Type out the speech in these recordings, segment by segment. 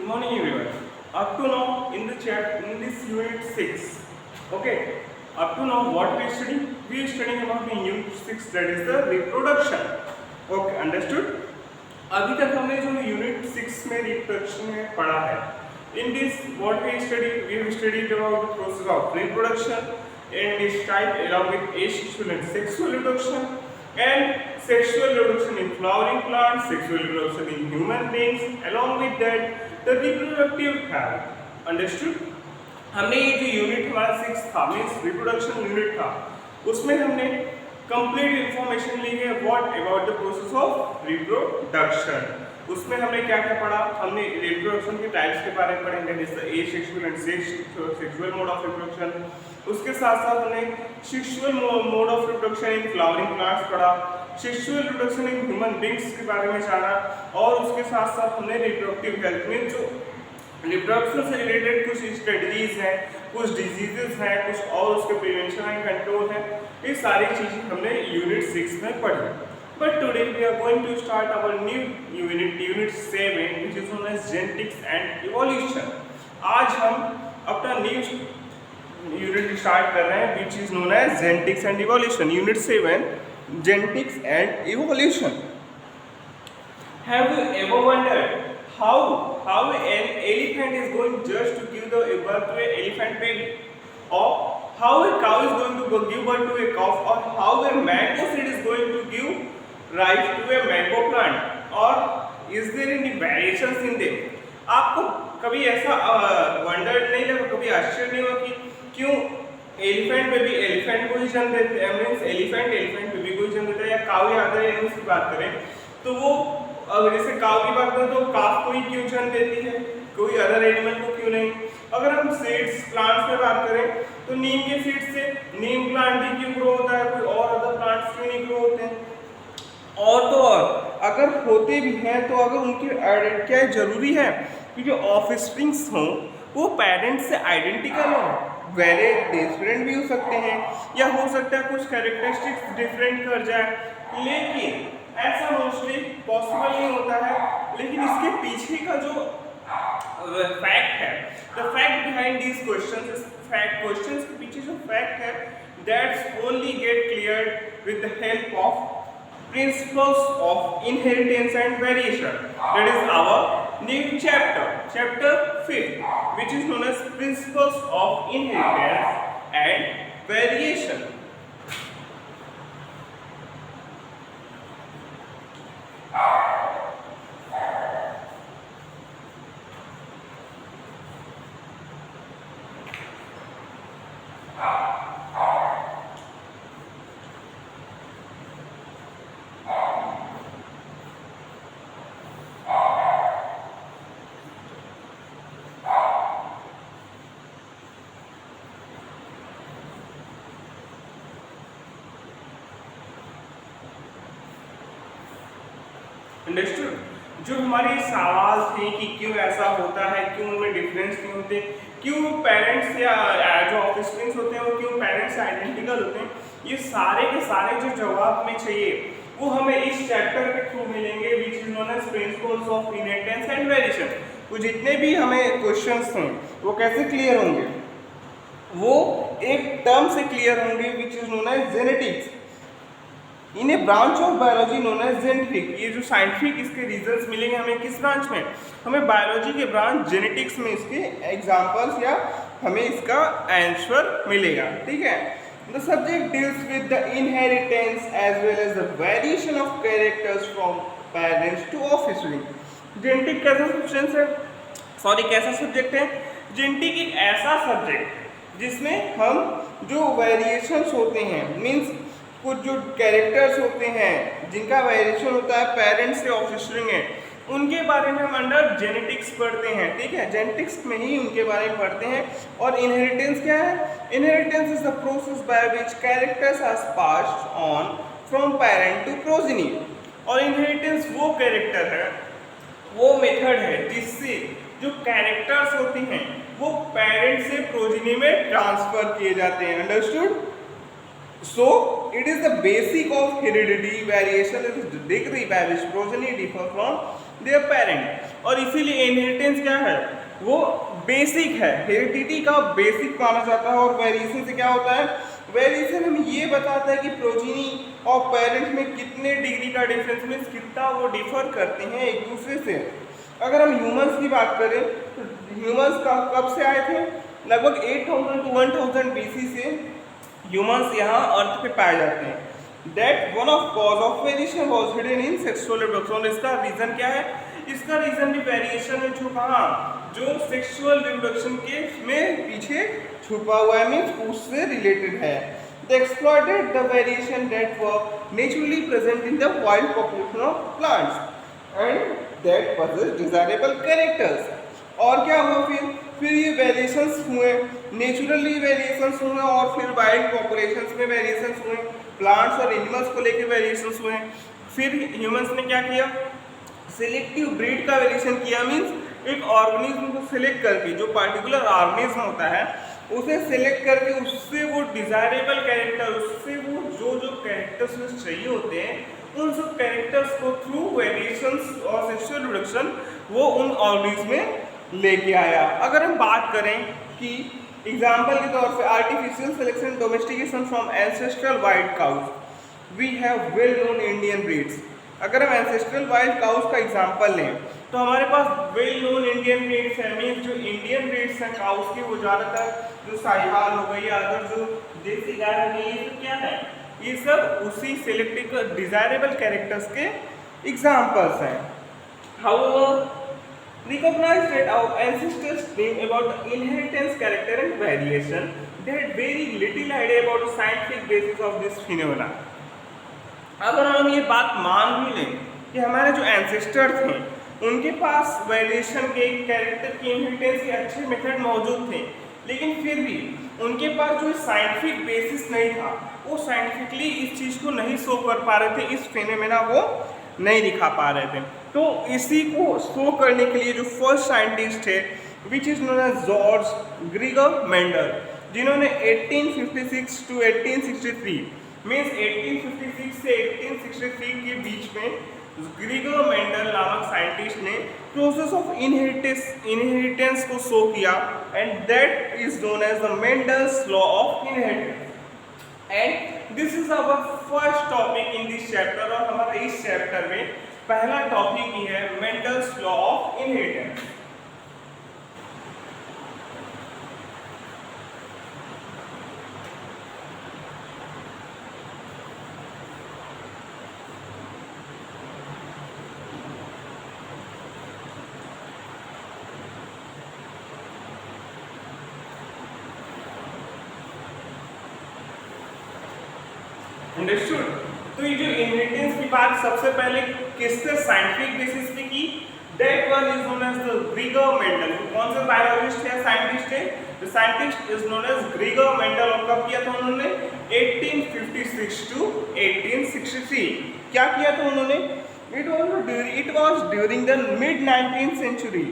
Good morning everyone. Up to now in this unit 6, okay. Up to now what we study? We are studying about the unit 6, that is the reproduction. Okay, understood? अभी तक हमने जो unit 6 में reproduction में पढ़ा है, in this what we have studied about the process of reproduction and its type along with asexual and sexual reproduction and sexual reproduction in flowering plants, sexual reproduction in human beings, along with that the reproductive health. Understood? हमने ये जो unit हमारा 6 था, means reproduction unit था, उसमें हमने complete information ली है what about the process of reproduction. उसमें हमने क्या क्या पढ़ा? हमने रिप्रोडक्शन के टाइप्स के बारे में पढ़ेंगे, जैसे asexual and sexual mode of reproduction. उसके साथ साथ हमने sexual mode of reproduction in flowering plants पढ़ा, sexual reproduction in human beings के बारे में जाना, और उसके साथ साथ हमने रिप्रोडक्टिव हेल्थ में जो रिप्रोडक्शन से रिलेटेड कुछ स्ट्रेटजीज हैं, कुछ डिजीजेस हैं, कुछ और उसके प्रिवेंशन एंड कंट्रोल है, ये सारी चीज़ें हमने यूनिट 6 में पढ़ी. But today we are going to start our new unit 7 which is known as genetics and evolution. आज हम अपना न्यू यूनिट स्टार्ट कर रहे हैं which is known as genetics and evolution. Unit 7 genetics and evolution. Have you ever wondered how an elephant is going just to give the birth to an elephant baby, or how a cow is going to give birth to a calf, or how a mango seed is going to give rise to a mango plant, or is there any variations in them? आपको कभी ऐसा wonder नहीं लगा, कभी आश्चर्य नहीं हुआ कि क्यों एलिफेंट बेबी एलिफेंट को ही जन्म देते हैं, मीन्स एलिफेंट बेबी को ही जन्म देता है, या काऊ या अदर एनिमल्स की बात करें तो वो अगर जैसे काऊ की बात करें तो काफ को ही क्यों जन्म देती है, कोई अदर एनिमल को क्यों नहीं. अगर हम सीड्स प्लांट्स में बात करें तो नीम के सीड से नीम प्लांट ही क्यों ग्रो होता है, कोई और अदर प्लांट्स क्यों नहीं ग्रो होते हैं. और तो और अगर होते भी हैं तो अगर उनकी क्या जरूरी है कि जो ऑफस्प्रिंग्स हों वो पेरेंट्स से आइडेंटिकल हों, वेरी डिफरेंट भी हो सकते हैं, या हो सकता है कुछ कैरेक्टरिस्टिक्स डिफरेंट कर जाए, लेकिन ऐसा मोस्टली पॉसिबल नहीं होता है. लेकिन इसके पीछे का जो फैक्ट है, the fact behind these questions, इस फैक्ट क्वेश्चंस के पीछे जो फैक्ट है, that's only get clear with the help of principles of inheritance and variation. That is our new chapter 5, which is known as principles of inheritance and variation. Understood. जो हमारे सवाल थे कि क्यों ऐसा होता है, क्यों उनमें डिफरेंस नहीं होते, क्यों पेरेंट्स या जो ऑफस्प्रिंग्स होते हैं वो क्यों पेरेंट्स से आइडेंटिकल होते हैं, ये सारे के सारे जो जवाब में चाहिए वो हमें इस चैप्टर के थ्रू मिलेंगे which is known as principles of inheritance and variation. तो जितने भी हमें क्वेश्चंस हैं वो कैसे क्लियर होंगे, वो एक टर्म से क्लियर होंगे which is known as genetics in a branch of biology known as genetic. ये जो साइंटिफिक इसके रीजंस मिलेंगे हमें किस ब्रांच में, हमें बायोलॉजी के ब्रांच जेनेटिक्स में इसके एग्जांपल्स या हमें इसका आंसर मिलेगा. ठीक है. The subject deals with the inheritance as well as the variation of characters from parents to offspring. Genetic कैसा सब्जेक्ट है, कैसा सब्जेक्ट है? जेनेटिक एक ऐसा सब्जेक्ट जिसमें हम जो वेरिएशंस होते हैं, मीन्स कुछ जो कैरेक्टर्स होते हैं जिनका वेरिएशन होता है पेरेंट्स से ऑफस्प्रिंग है, उनके बारे में हम अंडर जेनेटिक्स पढ़ते हैं. ठीक है. जेनेटिक्स में ही उनके बारे में पढ़ते हैं. और इनहेरिटेंस क्या है? Inheritance is the process by which characters are passed on from parent to progeny. और इनहेरिटेंस वो कैरेक्टर है, वो मेथड है जिससे जो कैरेक्टर्स होते हैं वो पेरेंट से प्रोजेनी में ट्रांसफर किए जाते हैं. Understood. So it is the basic of heredity. Variation is the degree by which progeny differ from their parent. और इसीलिए इनहेरिटेंस क्या है, वो बेसिक है, हेरिडिटी का बेसिक माना जाता है। और वेरिएशन से क्या होता है, वेरिएशन हमें ये बताता है कि प्रोजेनी और पेरेंट में कितने डिग्री का डिफरेंस, मीन्स कितना वो डिफर करते हैं एक दूसरे से। अगर हम ह्यूमंस की बात करें तो ह्यूमंस का कब से आए थे, लगभग 8000 to 1000 BC से ह्यूमंस यहाँ अर्थ पे पाए जाते हैं। That one of cause of variation was hidden in sexual reproduction. इसका रीजन क्या है, इसका रीजन भी वेरिएशन है जो कहाँ, जो सेक्सुअल रिप्रोडक्शन के में पीछे छुपा हुआ है, मीन्स उससे रिलेटेड है। They exploited the variation that were naturally present in the wild population of plants and that possess desirable characters। और क्या हुआ फिर ये वेरिएशंस हुए, नेचुरली वेरिएशंस हुए और फिर वाइल्ड पॉपुलेशंस में वेरिएशंस हुए, प्लांट्स और एनिमल्स को लेकर वेरिएशंस हुए। फिर ह्यूमंस ने क्या किया, सिलेक्टिव ब्रीड का वेरिएशन किया, मीन्स एक ऑर्गेनिज्म को सिलेक्ट करके, जो पार्टिकुलर ऑर्गेनिज्म होता है उसे सिलेक्ट करके उससे वो डिजायरेबल कैरेक्टर, उससे वो जो कैरेक्टर्स चाहिए होते हैं उन सब कैरेक्टर्स को थ्रू वेरिएशंस और सेक्सुअल रिप्रोडक्शन वो उन ऑर्गेनिज्म में लेके आया। अगर हम बात करें कि एग्जाम्पल के तौर पे artificial selection domestication from ancestral wild cows, we have well known Indian breeds. अगर हम एंसेस्ट्रल वाइल्ड काउज का एग्जाम्पल लें तो हमारे पास वेल नोन इंडियन ब्रीड्स है, मीन्स जो इंडियन ब्रीड्स हैं काउज की वो ज़्यादातर जो साहिवाल हो गई या अगर जो देसी गाय हो गई, ये सब क्या है, ये सब उसी सिलेक्टिव डिजायरेबल कैरेक्टर्स के एग्जाम्पल्स हैं। However recognized that our ancestors knew about the inheritance, character and variation, they had very little idea about the scientific basis of this phenomena। अगर हम ये बात मान भी लें कि हमारे जो एंसेस्टर थे उनके पास वेरिएशन के, कैरेक्टर की, इनहेरिटेंस के अच्छे मेथड मौजूद थे, लेकिन फिर भी उनके पास जो साइंटिफिक बेसिस नहीं था, वो साइंटिफिकली इस चीज़ को नहीं शो कर पा रहे थे, इस फिनोमेना को नहीं दिखा पा रहे थे। तो इसी को शो करने के लिए जो फर्स्ट साइंटिस्ट थे which is known as George Gregor Mendel, जिन्होंने 1856 to 1863 मीन्स 1856 से 1863 के बीच में ग्रीगर मेंडल नामक साइंटिस्ट ने प्रोसेस ऑफ इनहेरिटेंस को शो किया and that is known as the Mendel's law of inheritance. And this is our first topic in this chapter. और हमारा इस चैप्टर में पहला टॉपिक ही है Mendel's law of inheritance. Understood. तो ये जो इनहेरिटेंस की बात सबसे पहले किससे साइंटिफिक बेसिस पे की, that one is known as the Gregor Mendel. कौन से बायोलॉजिस्ट है, साइंटिस्ट है, the scientist is known as Gregor Mendel. और कब किया था उन्होंने, 1856 to 1863। क्या किया था उन्होंने, it was during the mid 19th century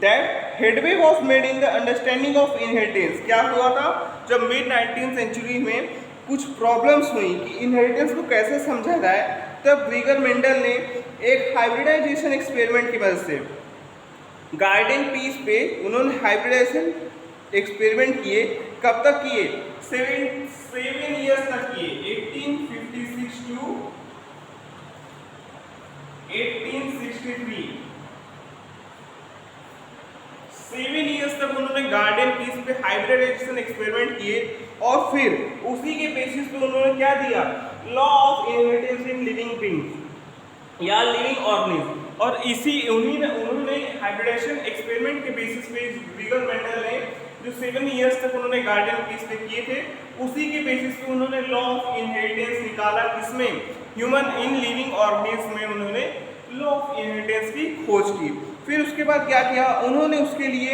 that headway was made in the understanding of inheritance। क्या हुआ था, जब मिड 19th सेंचुरी में कुछ प्रॉब्लम्स हुई कि इनहेरिटेंस को कैसे समझा जाए, तब ग्रीगर मेंडल ने एक हाइब्रिडाइजेशन एक्सपेरिमेंट की मदद से गार्डन पीस पे उन्होंने हाइब्रिडाइजेशन एक्सपेरिमेंट किए। कब तक किए, 7 ईयर्स तक किए, 1856 to 1863। 7 ईयर्स तक उन्होंने गार्डन पीस पे हाइब्रिडाइजेशन एक्सपेरिमेंट किए और फिर उसी के बेसिस पे उन्होंने क्या दिया, law of inheritance in living beings या लिविंग ऑर्गेनिज्म। और इसी उन्होंने हाइब्रिडाइजेशन एक्सपेरिमेंट के बेसिस पे ग्रीगर मेंडल ने जो 7 ईयर्स तक उन्होंने गार्डन पीस पे किए थे, उसी के बेसिस पे उन्होंने लॉ ऑफ इनहेरिटेंस निकाला। किसमें, ह्यूमन इन लिविंग ऑर्गेनिज्म में उन्होंने लॉ ऑफ इनहेरिटेंस की खोज की। फिर उसके बाद क्या किया उन्होंने, उसके लिए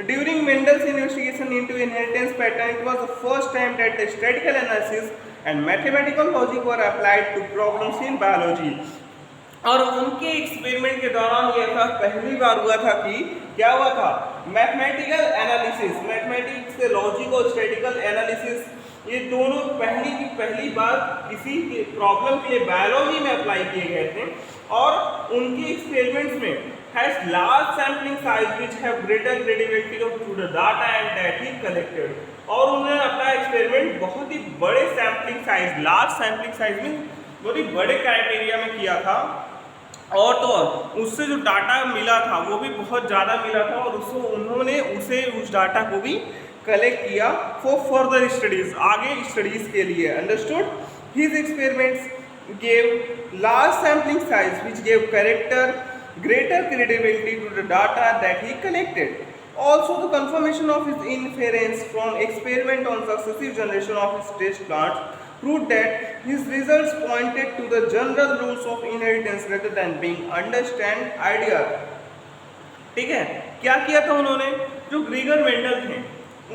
during Mendel's investigation into inheritance pattern, it was the first time that statistical analysis and mathematical logic were applied to problems in biology. और उनके एक्सपेरिमेंट के दौरान ये था, पहली बार हुआ था कि क्या हुआ था, मैथमेटिकल एनालिसिस, मैथमेटिक्स से लॉजिक और स्टैटिस्टिकल एनालिसिस ये दोनों पहली बार किसी प्रॉब्लम के लिए बायोलॉजी में अप्लाई किए गए थे और उनके एक्सपेरिमेंट्स में has large sampling size which have greater credibility to the data and that he collected। और उन्होंने अपना एक्सपेरिमेंट बहुत ही बड़े sampling size, large sampling size में बहुत ही बड़े क्राइटेरिया में किया था और तो और उससे जो डाटा मिला था वो भी बहुत ज़्यादा मिला था और उन्होंने उस डाटा को भी कलेक्ट किया फॉर फर्दर स्टडीज, आगे स्टडीज के लिए। Understood? His experiments gave large sampling size which gave greater credibility to the data that he collected. Also, the confirmation of his inference from experiment on successive generation of his test plants proved that his results pointed to the general rules of inheritance rather than being understand ideas। ठीक है, क्या किया था उन्होंने? जो ग्रीगर Mendel थे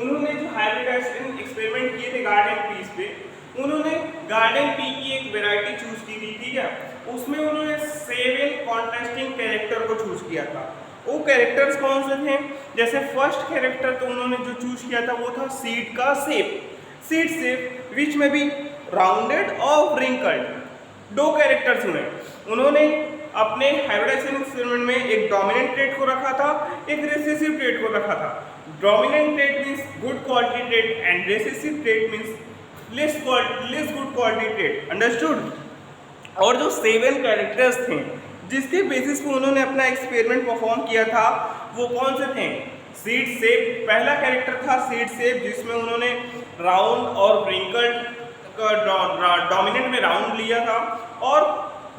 उन्होंने जो हाइब्रिडाइजेशन एक्सपेरिमेंट किए थे गार्डन पीस पे, उन्होंने गार्डन पी की एक वैरायटी चूज की थी। ठीक है, उसमें उन्होंने 7 कॉन्ट्रास्टिंग कैरेक्टर को चूज किया था। वो कैरेक्टर्स कौन से थे? जैसे फर्स्ट कैरेक्टर तो उन्होंने जो चूज किया था वो था सीड का शेप, सीड शेप विच में भी राउंडेड और रिंकल्ड। 2 कैरेक्टर्स उन्होंने अपने हाइब्रिडाइजेशन एक्सपेरिमेंट में एक डोमिनेंट ट्रेट को रखा था, एक रिसेसिव ट्रेट को रखा था। Dominant trait means good quality trait and recessive trait means less good quality trait. Understood? और जो 7 कैरेक्टर्स थे जिसके बेसिस पे उन्होंने अपना एक्सपेरिमेंट परफॉर्म किया था वो कौन से थे? सीड शेप, पहला कैरेक्टर था सीड शेप जिसमें उन्होंने राउंड और रिंकल्ड डोमिनेंट में राउंड लिया था और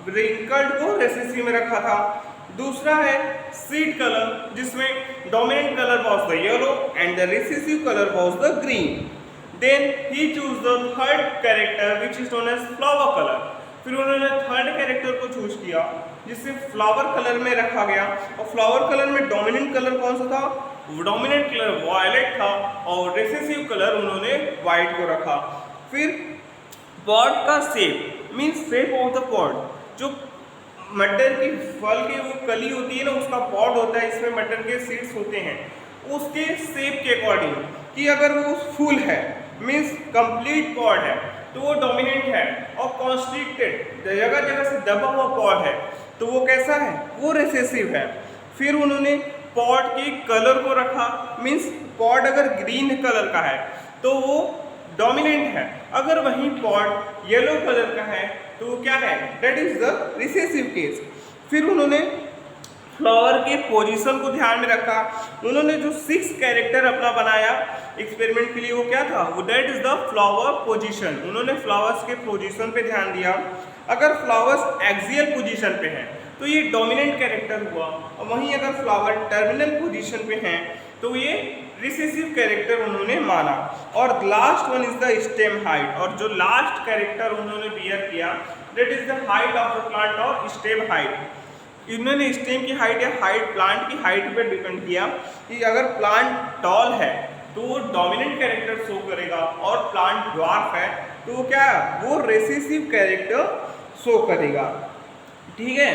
रिंकल्ड को रेसेसिव में रखा था। दूसरा है सीड कलर जिसमें dominant colour was the yellow and the recessive colour was the green. Then he chose the third character which is known as flower color। फिर उन्होंने थर्ड कैरेक्टर को चूज किया जिसे फ्लावर कलर में रखा गया और फ्लावर कलर में डोमिनेंट कलर कौन सा था? डोमिनेंट कलर वायलेट था और रेसेसिव कलर उन्होंने वाइट को रखा। फिर पॉड का shape means shape of the pod, जो मटर की फल की वो कली होती है ना उसका पॉड होता है, इसमें मटर के सीड्स होते हैं, उसके शेप के अकॉर्डिंग कि अगर वो फुल है मीन्स कंप्लीट पॉड है तो वो डोमिनेंट है और कॉन्स्ट्रिक्टेड जगह जगह से दबा हुआ पॉड है तो वो कैसा है? वो रेसेसिव है। फिर उन्होंने पॉड के कलर को रखा मीन्स पॉड अगर ग्रीन कलर का है तो वो डोमिनेंट है, अगर वहीं पॉड येलो कलर का है तो वो क्या है? That is the recessive case. फिर उन्होंने फ्लावर के पोजीशन को ध्यान में रखा। उन्होंने जो 6 कैरेक्टर अपना बनाया एक्सपेरिमेंट के लिए वो क्या था? वो that is the flower position. उन्होंने फ्लावर्स के पोजीशन पे ध्यान दिया। अगर फ्लावर्स एक्सियल पोजीशन पे हैं तो ये डोमिनेंट कैरेक्टर हुआ और वहीं अगर फ्लावर टर्मिनल पोजीशन पे हैं तो ये रिसेसिव कैरेक्टर उन्होंने माना। और last one is the stem height, और जो लास्ट कैरेक्टर उन्होंने बियर किया that is the height of the plant और स्टेम हाइट। इन्होंने स्टेम की हाइट या हाइट प्लांट की हाइट पर डिपेंड किया कि अगर प्लांट टॉल है तो वो डोमिनेंट कैरेक्टर शो करेगा और प्लांट ड्वार्फ है तो वो क्या है? वो रेसेसिव कैरेक्टर शो करेगा। ठीक है,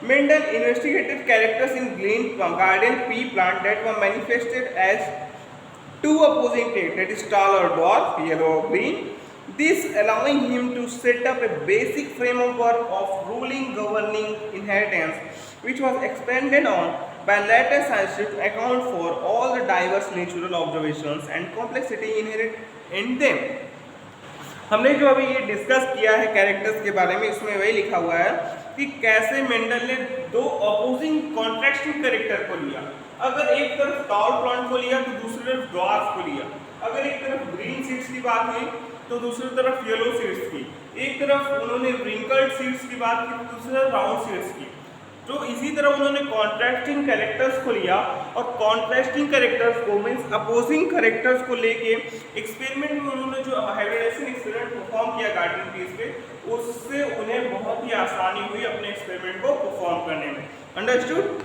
Mendel investigated characters in green garden pea plant that were manifested as 2 opposing traits, that is tall or dwarf, yellow or green, this allowing him to set up a basic framework of ruling governing inheritance which was expanded on by later scientists to account for all the diverse natural observations and complexity inherent in them। हमने जो अभी ये discuss किया है characters के बारे में, इसमें वही लिखा हुआ है कि कैसे मेंडल ने 2 अपोजिंग कॉन्ट्रास्टिंग कैरेक्टर को लिया। अगर एक तरफ टॉल प्लांट को लिया तो दूसरी तरफ ड्वार्फ को लिया। अगर एक तरफ ग्रीन सीड्स की बात हुई तो दूसरी तरफ येलो सीड्स की, एक तरफ उन्होंने रिंकल्ड सीड्स की बात की तो दूसरी तरफ राउंड सीड्स की। तो इसी तरह उन्होंने कॉन्ट्रास्टिंग कैरेक्टर्स को लिया और कॉन्ट्रास्टिंग कैरेक्टर्स को मीन्स अपोजिंग कैरेक्टर्स को लेके एक्सपेरिमेंट में उन्होंने जो हाइब्रिडाइजेशन एक्सपेरिमेंट परफॉर्म किया गार्डन पीस पे, उससे उन्हें बहुत ही आसानी हुई अपने एक्सपेरिमेंट को परफॉर्म करने में। Understood?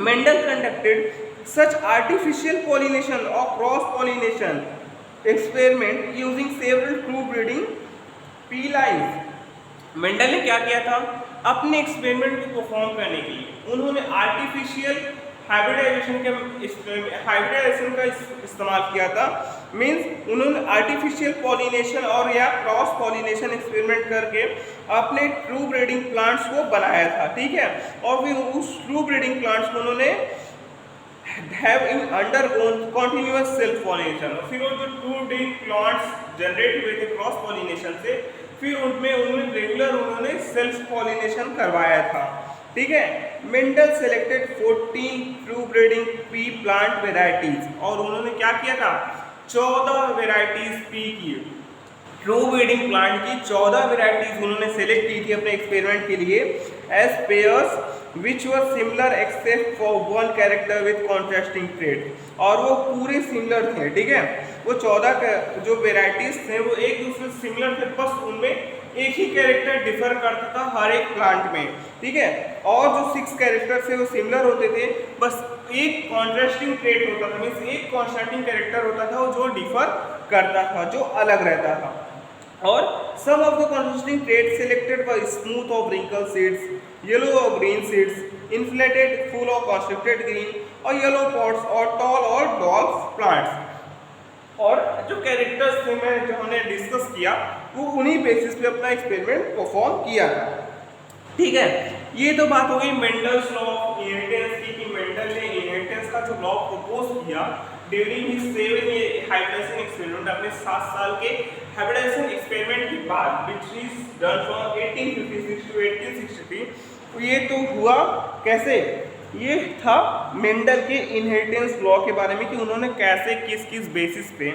Mendel conducted such artificial pollination or cross pollination experiment using several true breeding pea lines। Mendel ने क्या किया था? अपने एक्सपेरिमेंट को परफॉर्म करने के लिए उन्होंने आर्टिफिशियल हाइब्रिडाइजेशन का इस्तेमाल किया था। मीन्स उन्होंने आर्टिफिशियल पॉलिनेशन और या क्रॉस पॉलिनेशन एक्सपेरिमेंट करके अपने ट्रू ब्रीडिंग प्लांट्स को बनाया था, ठीक है। और फिर उस ट्रू ब्रीडिंग प्लांट्स को उन्होंने have undergone continuous self pollination। फिर वो जो ट्रू ब्रीडिंग प्लांट्स जनरेट हुए थे क्रॉस पॉलिनेशन से, फिर उन्होंने रेगुलर सेल्फ पॉलिनेशन करवाया था, ठीक है। Mendel selected 14 true breeding P plant varieties, और उन्होंने क्या किया था, 14 वेराइटीज पी की ट्रू ब्रीडिंग प्लांट की 14 वेराइटीज उन्होंने सेलेक्ट की थी अपने एक्सपेरिमेंट के लिए as pairs which were similar except for one character with contrasting trait, और वो पूरे सिमिलर थे, ठीक है। वो 14 जो वेराइटीज थे वो एक दूसरे से सिमिलर थे, बस उनमें एक ही कैरेक्टर डिफर करता था हर एक प्लांट में, ठीक है। और जो 6 कैरेक्टर थे वो सिमिलर होते थे, बस एक कॉन्ट्रास्टिंग ट्रेड होता था, मीन्स एक कॉन्ट्रास्टिंग कैरेक्टर होता था जो डिफर करता था, जो अलग रहता था। और some of the contrasting traits selected were smooth or wrinkled seeds, yellow or green seeds, inflated, full or constricted green, or yellow pods, or tall or dwarf plants। और जो कैरेक्टर्स थे जो हमने डिस्कस किया वो उन्हीं बेसिस पे अपना एक्सपेरिमेंट परफॉर्म किया, ठीक है। ये तो बात हो गई मेंडल्स लॉ ऑफ इनहेरिटेंस की, कि मेंडल ने इनहेरिटेंस का जो लॉ प्रपोज किया during his 7 year hybridization experiment, अपने 7 साल के हाइब्रिडाइजेशन एक्सपेरिमेंट के बाद, which is done from 1856 to 1863। तो ये तो हुआ कैसे, ये था मेंडल के इनहेरिटेंस लॉ के बारे में, कि उन्होंने कैसे किस किस बेसिस पे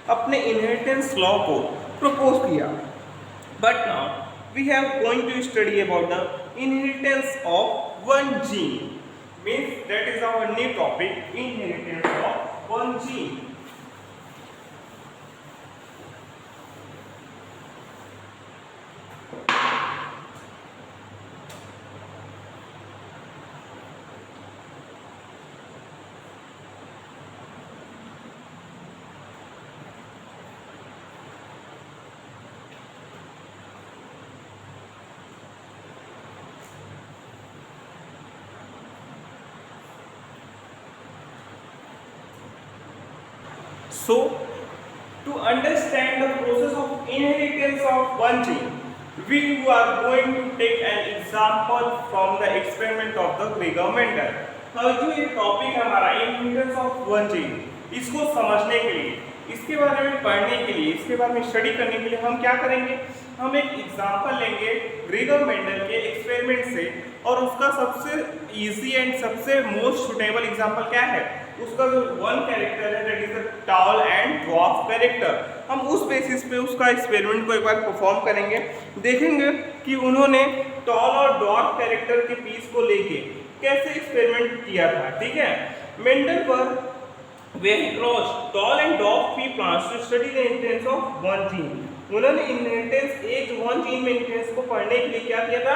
अपने इनहेरिटेंस लॉ को प्रपोज किया। But now we have going to study about the inheritance of one gene, means that is our new topic, inheritance of one gene। So, to understand the process of inheritance of one gene, we are going to take an example from the experiment of the Gregor Mendel। तो जो ये topic हमारा inheritance of one gene, इसको समझने के लिए, इसके बारे में पढ़ने के लिए, इसके बारे में स्टडी करने के लिए हम क्या करेंगे, हम एक एग्जाम्पल लेंगे ग्रेगर मेंडल के एक्सपेरिमेंट से, और उसका सबसे इजी एंड सबसे मोस्ट सुटेबल एग्जाम्पल क्या है, उसका जो वन कैरेक्टर है that is the tall and dwarf character. हम उस बेसिस पे उसका एक्सपेरिमेंट को एक बार परफॉर्म करेंगे, देखेंगे कि उन्होंने टॉल और ड्वार्फ कैरेक्टर के पीस को लेके कैसे एक्सपेरिमेंट किया था, ठीक है। मेंडल पर where he crossed tall and dwarf pea plants to study the inheritance of one gene। उन्होंने इनहेरिटेंस एक वन जीन में इनहेरिटेंस को पढ़ने के लिए क्या किया था,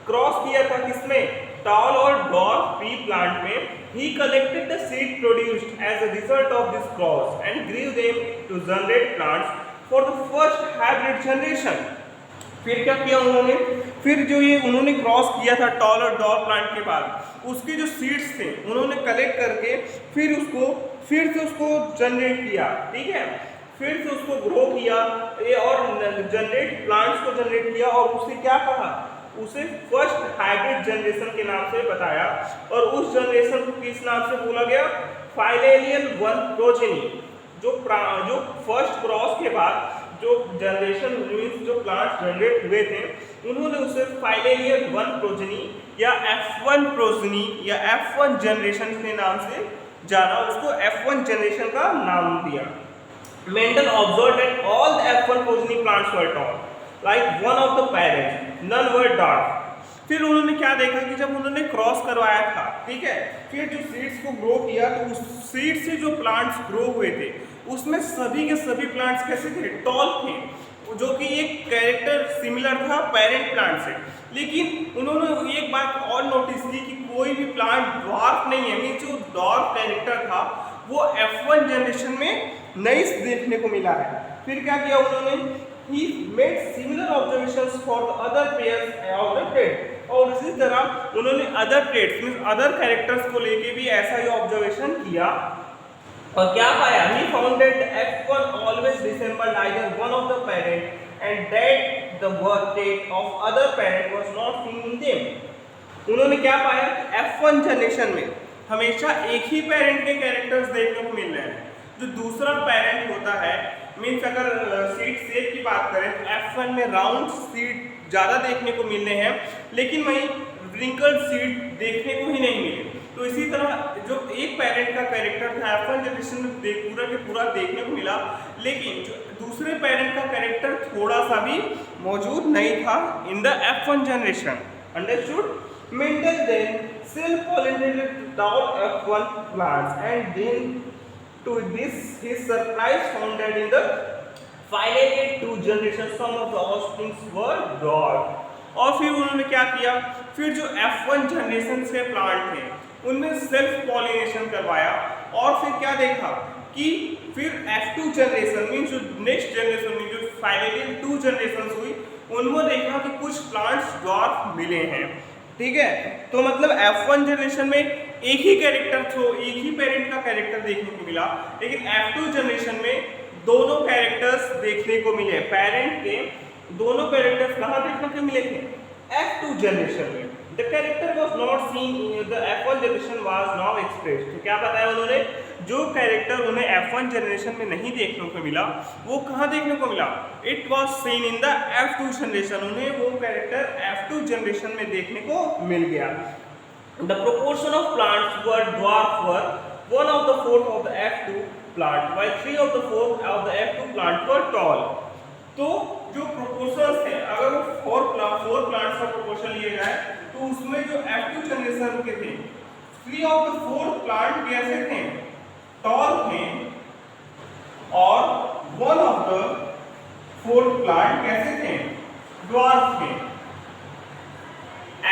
क्रॉस किया था, किसमें, टॉल और ड्वार्फ पी प्लांट में। He collected the seed produced as a result of this cross and grew them to generate plants for the first hybrid generation। फिर क्या किया उन्होंने, फिर जो ये उन्होंने क्रॉस किया था टॉल और ड्वार्फ प्लांट के बाद, उसके जो सीड्स थे उन्होंने कलेक्ट करके फिर से उसको जनरेट किया, ठीक है। फिर से उसको ग्रो किया और जनरेट प्लांट्स को जनरेट किया, और उसे क्या कहा, उसे फर्स्ट हाइब्रिड जनरेशन के नाम से बताया। और उस जनरेशन को किस नाम से बोला गया, फाइलेलियन वन प्रोजेनी। जो फर्स्ट क्रॉस के बाद जो जनरेशन जो प्लांट्स जनरेट हुए थे उन्होंने उसे फाइलेलियन वन प्रोजेनी या F1 प्रोजेनी या F1 जनरेशन के नाम से जाना, उसको F1 जनरेशन का नाम दिया। Mendel observed that all the F1 progeny plants were tall, like one of the parents, none were dark। फिर उन्होंने क्या देखा कि जब उन्होंने क्रॉस करवाया था, ठीक है, फिर जो सीड्स को ग्रो किया तो उस सीड से जो प्लांट्स ग्रो हुए थे उसमें सभी के सभी प्लांट्स कैसे थे, टॉल थे, जो कि एक कैरेक्टर सिमिलर था पेरेंट प्लांट से। लेकिन उन्होंने एक बात और नोटिस की कि कोई भी प्लांट ड्वार्फ नहीं है, मीन जो ड्वार्फ कैरेक्टर था वो F1 जनरेशन में नहीं देखने को मिला है। फिर क्या किया उन्होंने, he made similar observations for the other pairs of the trait। और इसी तरह उन्होंने other traits means other characters को लेके भी ऐसा ही ऑब्जर्वेशन किया और क्या पाया, he found that F1 always resembled either one of the parent and that the birth date of other parent was not seen in them. उन्होंने क्या पाया कि F1 जनरेशन में हमेशा एक ही पेरेंट के कैरेक्टर्स देखने को मिल रहे हैं, जो दूसरा पेरेंट होता है मीन्स अगर सीड शेप की बात करें तो F1 में राउंड सीड ज़्यादा देखने को मिल रहे हैं, लेकिन वहीं रिंकल्ड सीड देखने को ही नहीं मिले। तो इसी तरह जो एक पेरेंट का कैरेक्टर था F1 जनरेशन में पूरा के पूरा देखने को मिला, लेकिन जो दूसरे पेरेंट का कैरेक्टर थोड़ा सा भी मौजूद नहीं था in the F1 generation. Understood? Mendel then self-pollinated all F1 plants and then to this his surprise found that in the finally 2 generations some of the offspring were dwarf। और फिर उन्होंने क्या किया, फिर जो F1 जनरेशन के plant थे उनमें सेल्फ पॉलिनेशन करवाया और फिर क्या देखा कि फिर F2 जनरेशन मीन जो नेक्स्ट जनरेशन में जो फाइनली 2 जनरेशन हुई उनमें देखा कि कुछ प्लांट्स ड्वार्फ मिले हैं। ठीक है, तो मतलब F1 जनरेशन में एक ही कैरेक्टर थो, एक ही पेरेंट का कैरेक्टर देखने को मिला, लेकिन F2 जनरेशन में दोनों कैरेक्टर्स देखने को मिले। पेरेंट के दोनों कैरेक्टर्स कहाँ देखने को मिले थे? F2 जनरेशन में। The character was not seen in the F1 generation was now expressed। तो क्या बताया उन्होंने, जो कैरेक्टर उन्हें F1 जनरेशन में नहीं देखने को मिला वो कहाँ देखने को मिला? It was seen in the F2 generation. उन्हें वो कैरेक्टर F2 जनरेशन में देखने को मिल गया। The proportion of plants were dwarf were 1/4 of the F2 plant, while 3/4 of the F2 plant were tall। तो जो प्रोपोर्शंस थे, अगर वो 4 प्लांट्स का प्रोपोर्शन लिया जाए तो उसमें जो F2 जनरेशन के थे 3/4 प्लांट कैसे थे? टॉल थे और 1/4 प्लांट कैसे थे? ड्वार्फ थे।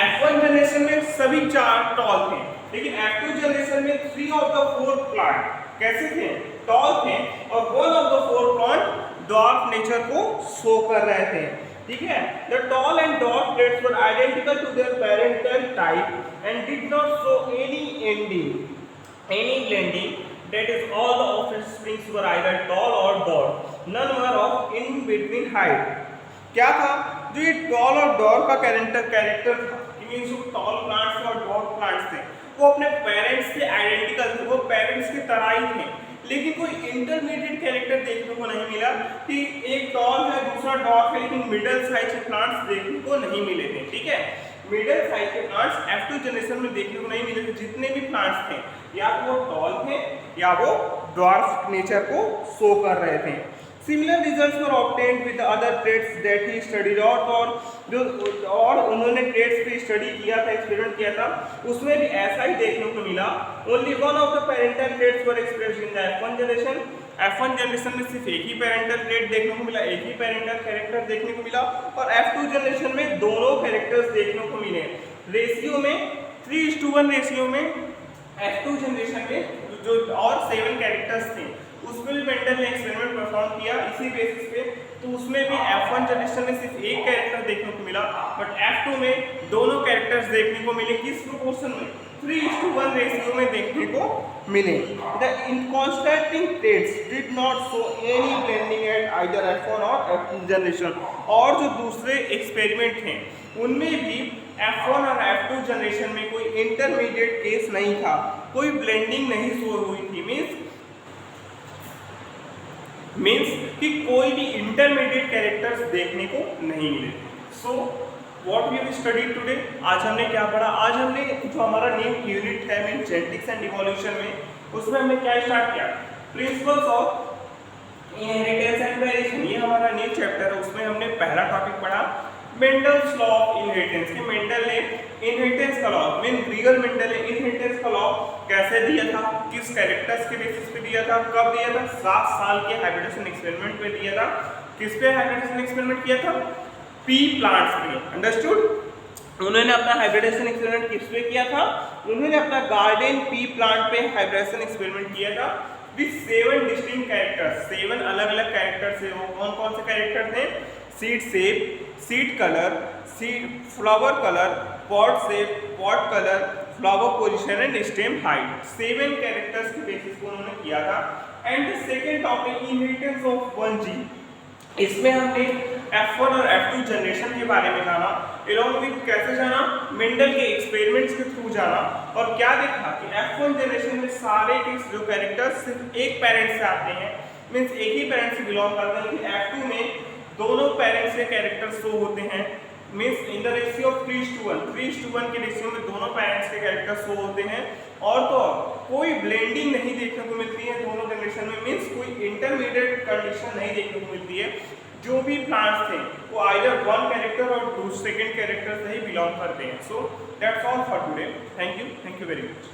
F1 जनरेशन में सभी 4 टॉल थे, लेकिन F2 जनरेशन में 3/4 प्लांट कैसे थे? टॉल थे और 1/4 प्लांट ड्वार्फ नेचर को शो कर रहे थे। ठीक है, the tall and dwarf traits were identical to their parental type and did not show any blending, that is all the offsprings were either tall or dwarf, none were of in between height। क्या था, जो ये toll और dwarf का character था, means जो tall plants और dwarf plants थे वो अपने पेरेंट्स के आइडेंटिकल थे, वो पेरेंट्स की तरह ही थे, लेकिन कोई इंटरमीडिएट कैरेक्टर देखने को नहीं मिला कि एक टॉल है दूसरा डॉर्फ है, लेकिन मिडिल साइज के प्लांट्स देखने को नहीं मिले थे। ठीक है, मिडिल साइज के प्लांट्स F2 जनरेशन में देखने को नहीं मिले थे। जितने भी प्लांट्स थे या तो वो टॉल थे या वो डॉर्फ नेचर को शो कर रहे थे। Similar results were obtained with other traits that he studied और उन्होंने ट्रेड्स पे स्टडी किया था, एक्सपेरिमेंट किया था, उसमें भी ऐसा ही देखने को मिला। Only one of the parental traits were expressed in the F1 generation। F1 generation में सिर्फ एक ही पेरेंटल ट्रेट देखने को मिला, एक ही पेरेंटल कैरेक्टर देखने को मिला, और F2 जनरेशन में दोनों कैरेक्टर्स देखने को मिले। रेशियो में 3:1 रेशियो में F2 जनरेशन में जो और 7 कैरेक्टर्स थे उसमें भी मेंडल ने एक्सपेरिमेंट परफॉर्म किया इसी बेसिस पे, तो उसमें भी F1 जनरेशन में सिर्फ एक कैरेक्टर देखने को मिला, बट F2 में दोनों कैरेक्टर्स देखने को मिले। किस प्रोपोर्शन में? 3:1 रेशियो में देखने को मिले। The inconstructing traits did not show any blending at either F1 और F2 जनरेशन। और जो दूसरे एक्सपेरिमेंट थे उनमें भी F1 और F2 जनरेशन में कोई इंटरमीडिएट केस नहीं था, कोई ब्लेंडिंग नहीं शो हुई थी। मीन्स कि कोई भी इंटरमीडिएट कैरेक्टर्स देखने को नहीं मिले। So what we have studied today, आज हमने क्या पढ़ा? आज हमने जो हमारा न्यू यूनिट है मीन जेनेटिक्स एंड इवोल्यूशन में, उसमें हमने क्या स्टार्ट किया? Principles of inheritance and variation, ये हमारा न्यू चैप्टर है। उसमें हमने पहला टॉपिक पढ़ा मेंडल्स लॉ ऑफ इनहेरिटेंस, कि मेंडल ने इनहेरिटेंस का लॉ मीन ग्रीगर मेंडल ने इनहेरिटेंस का लॉ कैसे दिया था, किस कैरेक्टर्स के बेसिस पे दिया था, कब दिया था? 7 साल के हाइब्रिडेशन एक्सपेरिमेंट पे दिया था। किस पे हाइब्रिडेशन एक्सपेरिमेंट किया था? पी प्लांट्स पे। अंडरस्टूड? उन्होंने अपना हाइब्रिडेशन एक्सपेरिमेंट किस पे किया था? उन्होंने अपना गार्डन पी प्लांट पे हाइब्रिडेशन एक्सपेरिमेंट किया था विद 7 डिस्टिंक्ट कैरेक्टर्स। 7 अलग अलग कैरेक्टर थे। वो कौन कौन से कैरेक्टर थे? Seed shape, seed colour, seed flower colour, pot shape, pot colour, flower position and stem height. 7 characters के बेसिस पर उन्होंने किया था। And second topic inheritance of 1G, इसमें हमने F1 और F2 जनरेशन के बारे में जाना, एलॉन्ग विद कैसे जाना, मेंडल के एक्सपेरिमेंट्स के थ्रू जाना, और क्या देखा कि F1 जनरेशन में सारे के जो कैरेक्टर्स सिर्फ एक पेरेंट से आते हैं, मींस एक ही पेरेंट से बिलोंग करते हैं, लेकिन F2 में दोनों पेरेंट्स से कैरेक्टर्स शो होते हैं, means in the ratio of 3:1 के रेशियो में दोनों पेरेंट्स के कैरेक्टर्स शो होते हैं। और तो कोई ब्लेंडिंग नहीं देखने को मिलती है दोनों जनरेशन में, मींस कोई इंटरमीडिएट कंडीशन नहीं देखने को मिलती है। जो भी प्लांट्स थे वो आइदर वन कैरेक्टर और सेकंड कैरेक्टर से ही बिलोंग करते हैं। So that's all for today. Thank you very much.